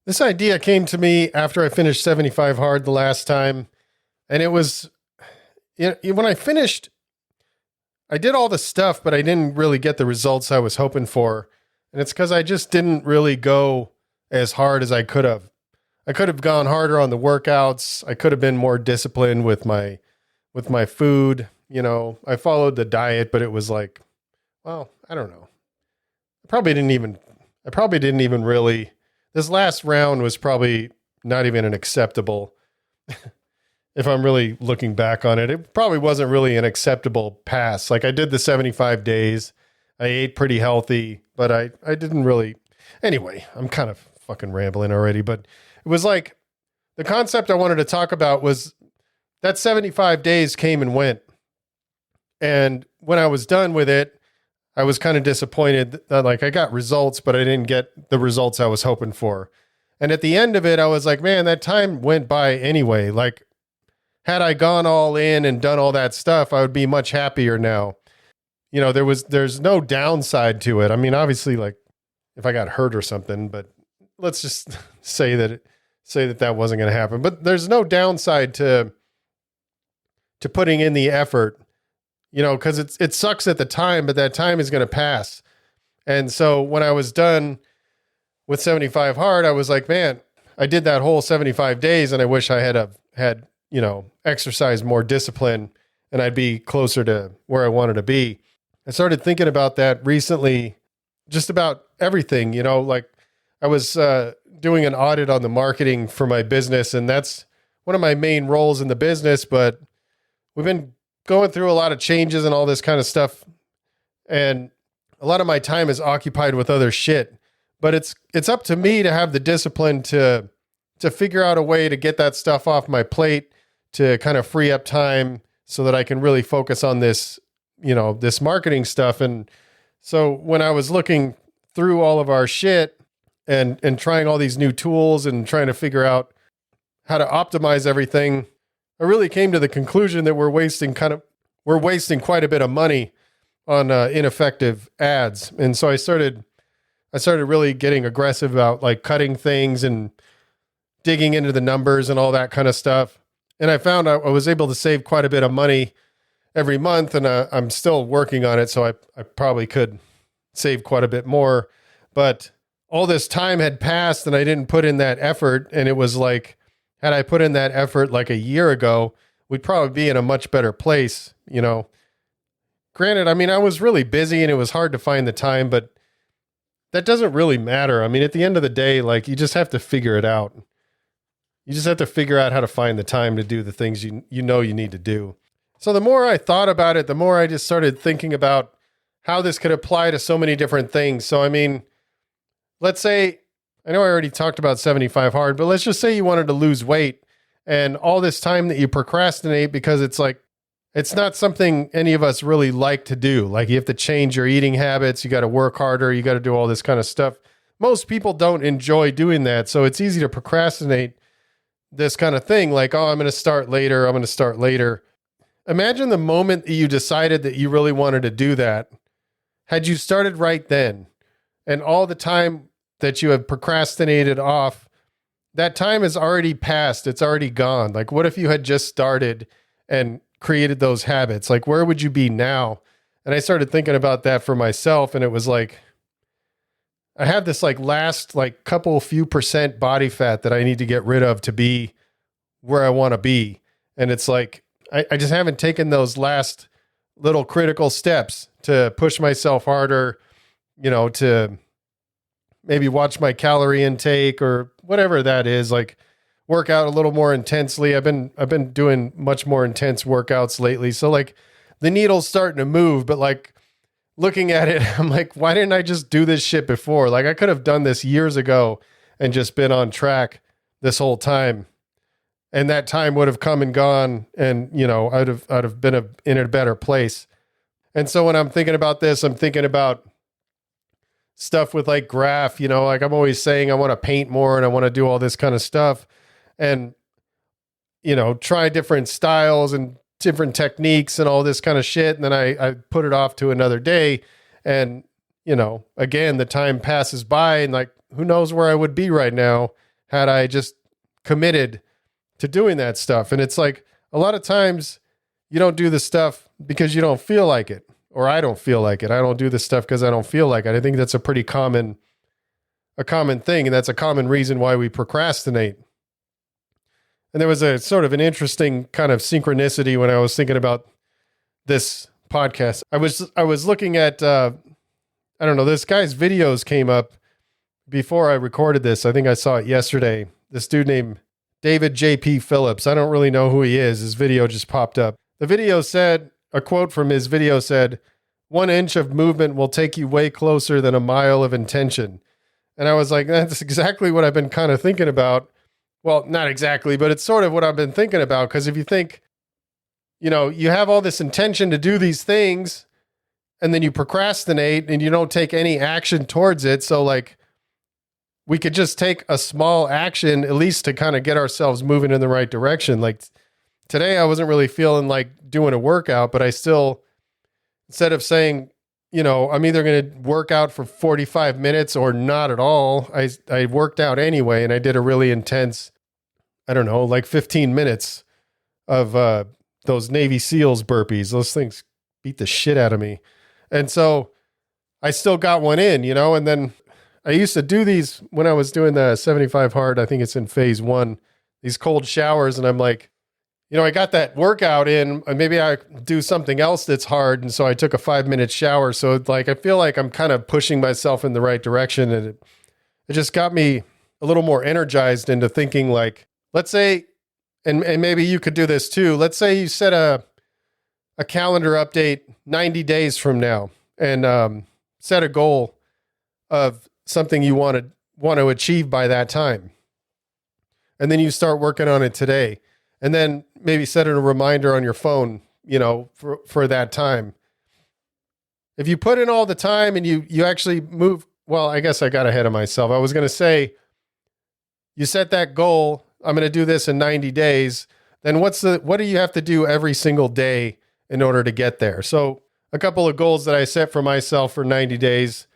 This idea came to me after I finished 75 hard the last time. And it was, when I finished, I did all the stuff, but I didn't really get the results I was hoping for. And it's because I just didn't really go as hard as I could have. I could have gone harder on the workouts. I could have been more disciplined with my food. I followed the diet, but it was like, well, I don't know. I probably didn't even really, this last round was probably not even an acceptable, if I'm really looking back on it, it probably wasn't really an acceptable pass. Like I did the 75 days. I ate pretty healthy, but I didn't really, anyway, I'm kind of fucking rambling already, but it was like the concept I wanted to talk about was that 75 days came and went. And when I was done with it, I was kind of disappointed that like I got results, but I didn't get the results I was hoping for. And at the end of it, I was like, man, that time went by anyway. Like had I gone all in and done all that stuff, I would be much happier now. There's no downside to it. I mean, obviously like if I got hurt or something, but let's just say that wasn't going to happen, but there's no downside to putting in the effort. Because it sucks at the time, but that time is going to pass. And so when I was done with 75 hard, I was like, man, I did that whole 75 days and I wish I had exercised more discipline and I'd be closer to where I wanted to be. I started thinking about that recently, just about everything, like I was doing an audit on the marketing for my business, and that's one of my main roles in the business, but we've been going through a lot of changes and all this kind of stuff. And a lot of my time is occupied with other shit, but it's up to me to have the discipline to figure out a way to get that stuff off my plate, to kind of free up time so that I can really focus on this, this marketing stuff. And so when I was looking through all of our shit and trying all these new tools and trying to figure out how to optimize everything, I really came to the conclusion that we're wasting quite a bit of money on ineffective ads. And so I started really getting aggressive about like cutting things and digging into the numbers and all that kind of stuff. And I found I was able to save quite a bit of money every month, and I'm still working on it. So I probably could save quite a bit more, but all this time had passed and I didn't put in that effort. And it was like, had I put in that effort like a year ago, we'd probably be in a much better place, Granted, I mean, I was really busy and it was hard to find the time, but that doesn't really matter. I mean, at the end of the day, like you just have to figure it out. You just have to figure out how to find the time to do the things you need to do. So the more I thought about it, the more I just started thinking about how this could apply to so many different things. So, I mean, let's say, I know I already talked about 75 hard, but let's just say you wanted to lose weight and all this time that you procrastinate because it's like, it's not something any of us really like to do. Like you have to change your eating habits. You got to work harder. You got to do all this kind of stuff. Most people don't enjoy doing that. So it's easy to procrastinate this kind of thing. Like, oh, I'm going to start later. Imagine the moment that you decided that you really wanted to do that. Had you started right then, and all the time that you have procrastinated off, that time is already passed. It's already gone. Like, what if you had just started and created those habits? Like, where would you be now? And I started thinking about that for myself. And it was like, I have this like last, like few percent body fat that I need to get rid of to be where I want to be. And it's like, I just haven't taken those last little critical steps to push myself harder, to maybe watch my calorie intake or whatever that is, like work out a little more intensely. I've been doing much more intense workouts lately. So like the needle's starting to move, but like looking at it, I'm like, why didn't I just do this shit before? Like I could have done this years ago and just been on track this whole time. And that time would have come and gone, and I'd have been in a better place. And so when I'm thinking about this, I'm thinking about stuff with like graph, like I'm always saying I want to paint more and I want to do all this kind of stuff and, try different styles and different techniques and all this kind of shit. And then I put it off to another day. And, again, the time passes by and like, who knows where I would be right now had I just committed to doing that stuff. And it's like a lot of times you don't do the stuff because you don't feel like it, or I don't feel like it. I don't do the stuff because I don't feel like it. I think that's a pretty common thing. And that's a common reason why we procrastinate. And there was a sort of an interesting kind of synchronicity when I was thinking about this podcast. I was looking at, I don't know, this guy's videos came up before I recorded this. I think I saw it yesterday. This dude named David JP Phillips. I don't really know who he is. His video just popped up. The video said, a quote from his video said, 1 inch of movement will take you way closer than a mile of intention. And I was like, that's exactly what I've been kind of thinking about. Well, not exactly, but it's sort of what I've been thinking about. Because if you think, you have all this intention to do these things and then you procrastinate and you don't take any action towards it. So like, we could just take a small action, at least to kind of get ourselves moving in the right direction. Like today, I wasn't really feeling like doing a workout, but I still, instead of saying, I'm either going to work out for 45 minutes or not at all, I worked out anyway. And I did a really intense, I don't know, like 15 minutes of those Navy SEALs burpees. Those things beat the shit out of me. And so I still got one in, and then I used to do these when I was doing the 75 hard. I think it's in phase 1, these cold showers. And I'm like, I got that workout in, and maybe I do something else that's hard. And so I took a 5-minute shower. So it's like, I feel like I'm kind of pushing myself in the right direction. And it just got me a little more energized into thinking like, let's say, and maybe you could do this too. Let's say you set a calendar update 90 days from now and set a goal of something you want to achieve by that time. And then you start working on it today. And then maybe set a reminder on your phone, for that time. If you put in all the time and you actually move, well, I guess I got ahead of myself. I was going to say, you set that goal, I'm going to do this in 90 days. Then what do you have to do every single day in order to get there? So a couple of goals that I set for myself for 90 days.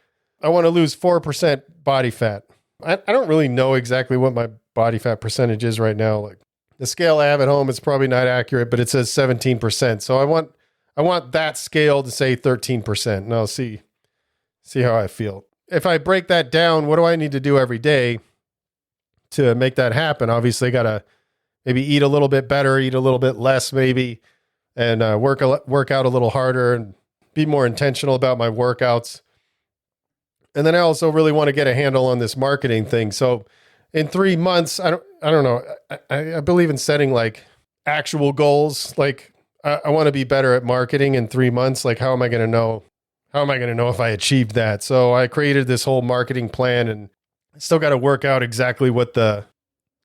I want to lose 4% body fat. I don't really know exactly what my body fat percentage is right now. Like the scale I have at home is probably not accurate, but it says 17%. So I want that scale to say 13%. And I'll see how I feel. If I break that down, what do I need to do every day to make that happen? Obviously, I got to maybe eat a little bit better, eat a little bit less maybe, and work out a little harder and be more intentional about my workouts. And then I also really want to get a handle on this marketing thing. So in 3 months, I don't know. I believe in setting like actual goals. Like I want to be better at marketing in 3 months. Like how am I going to know? How am I going to know if I achieved that? So I created this whole marketing plan, and I still got to work out exactly what the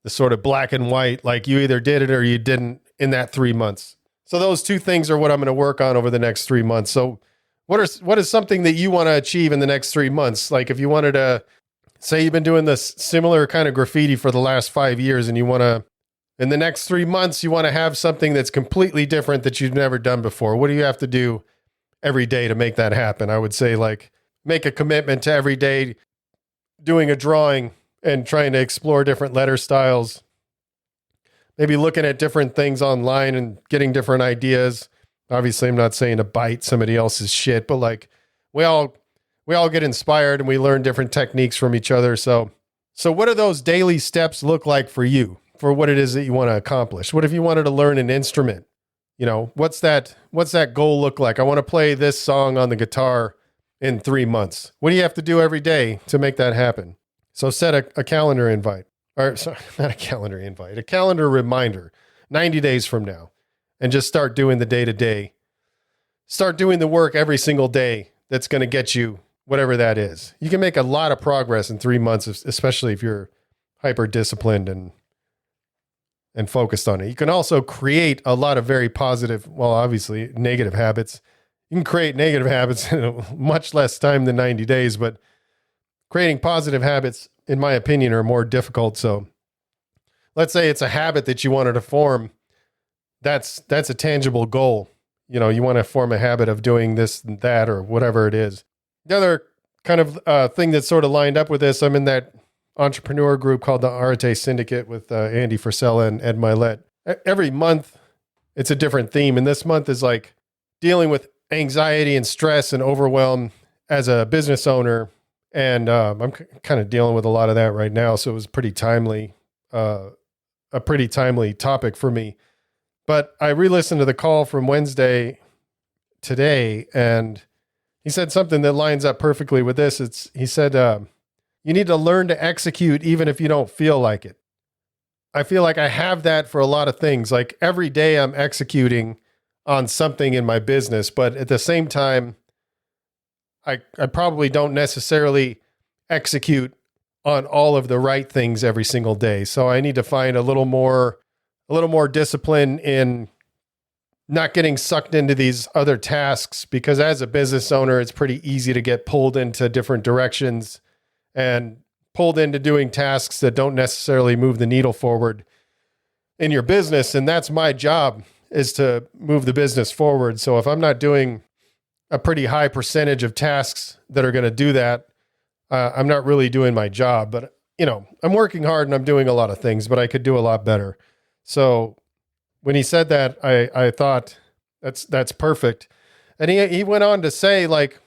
sort of black and white, like you either did it or you didn't in that 3 months. So those two things are what I'm going to work on over the next 3 months. So what is something that you want to achieve in the next 3 months? Like if you wanted to say you've been doing this similar kind of graffiti for the last 5 years and you want to, in the next 3 months, you want to have something that's completely different that you've never done before. What do you have to do every day to make that happen? I would say like make a commitment to every day doing a drawing and trying to explore different letter styles, maybe looking at different things online and getting different ideas. Obviously, I'm not saying to bite somebody else's shit, but like we all get inspired and we learn different techniques from each other. So what do those daily steps look like for you, for what it is that you want to accomplish? What if you wanted to learn an instrument? What's that goal look like? I want to play this song on the guitar in 3 months. What do you have to do every day to make that happen? So set a calendar invite, or sorry, not a calendar invite, a calendar reminder 90 days from now, and just start doing the day-to-day. Start doing the work every single day that's going to get you whatever that is. You can make a lot of progress in 3 months, especially if you're hyper-disciplined and focused on it. You can also create a lot of very positive, well, obviously negative habits. You can create negative habits in much less time than 90 days, but creating positive habits, in my opinion, are more difficult. So let's say it's a habit that you wanted to form. That's a tangible goal. You want to form a habit of doing this and that or whatever it is. The other kind of thing that's sort of lined up with this, I'm in that entrepreneur group called the Arete Syndicate with Andy Frisella and Ed Milet. Every month, it's a different theme. And this month is like dealing with anxiety and stress and overwhelm as a business owner. And I'm kind of dealing with a lot of that right now. So it was pretty timely, a pretty timely topic for me. But I re-listened to the call from Wednesday today, and he said something that lines up perfectly with this. He said, you need to learn to execute even if you don't feel like it. I feel like I have that for a lot of things. Like every day I'm executing on something in my business, but at the same time, I probably don't necessarily execute on all of the right things every single day. So I need to find a little more discipline in not getting sucked into these other tasks, because as a business owner, it's pretty easy to get pulled into different directions and pulled into doing tasks that don't necessarily move the needle forward in your business. And that's my job, is to move the business forward. So if I'm not doing a pretty high percentage of tasks that are going to do that, I'm not really doing my job. But, I'm working hard and I'm doing a lot of things, but I could do a lot better. So when he said that, I thought that's perfect. And he went on to say, like,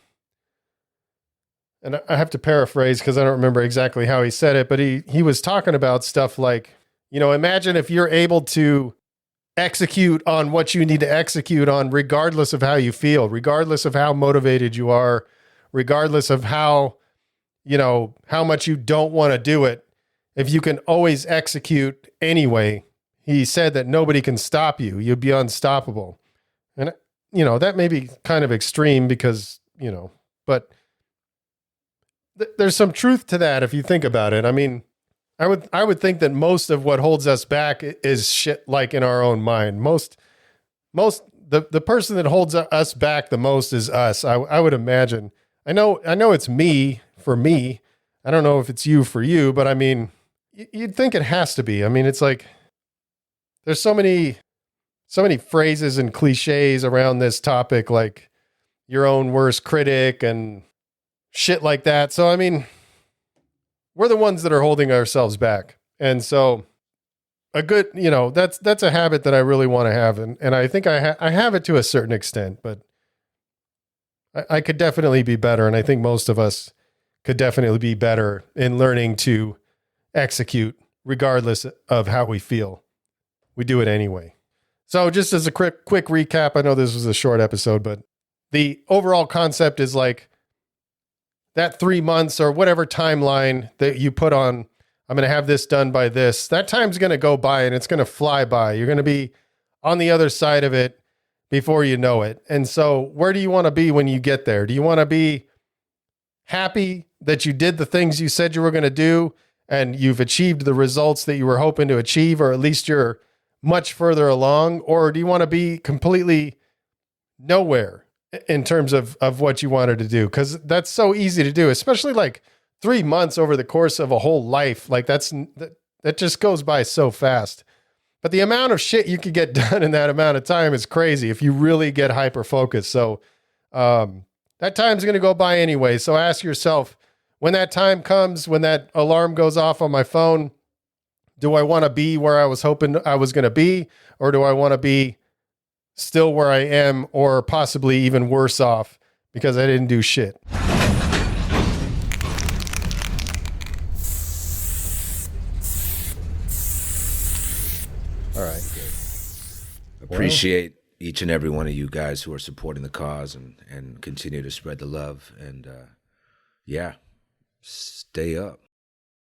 and I have to paraphrase because I don't remember exactly how he said it, but he was talking about stuff like, imagine if you're able to execute on what you need to execute on, regardless of how you feel, regardless of how motivated you are, regardless of how much you don't want to do it. If you can always execute anyway, he said that nobody can stop you. You'd be unstoppable. And, that may be kind of extreme because, but there's some truth to that if you think about it. I mean, I would think that most of what holds us back is shit like in our own mind. The person that holds us back the most is us. I would imagine. I know it's me for me. I don't know if it's you for you, but I mean, you'd think it has to be. I mean, it's like there's so many phrases and cliches around this topic, like your own worst critic and shit like that. So, I mean, we're the ones that are holding ourselves back. And so a good, that's a habit that I really want to have. And I think I have it to a certain extent, but I could definitely be better. And I think most of us could definitely be better in learning to execute regardless of how we feel. We do it anyway. So just as a quick recap, I know this was a short episode, but the overall concept is like that 3 months or whatever timeline that you put on, I'm going to have this done by this, that time's going to go by and it's going to fly by. You're going to be on the other side of it before you know it. And so where do you want to be when you get there? Do you want to be happy that you did the things you said you were going to do and you've achieved the results that you were hoping to achieve, or at least you're much further along? Or do you want to be completely nowhere in terms of what you wanted to do? Because that's so easy to do, especially like 3 months over the course of a whole life. Like that just goes by so fast. But the amount of shit you could get done in that amount of time is crazy if you really get hyper focused. So that time's going to go by anyway. So ask yourself, when that time comes, when that alarm goes off on my phone, do I want to be where I was hoping I was going to be? Or do I want to be still where I am, or possibly even worse off because I didn't do shit? All right. Good. Appreciate each and every one of you guys who are supporting the cause and continue to spread the love. And stay up.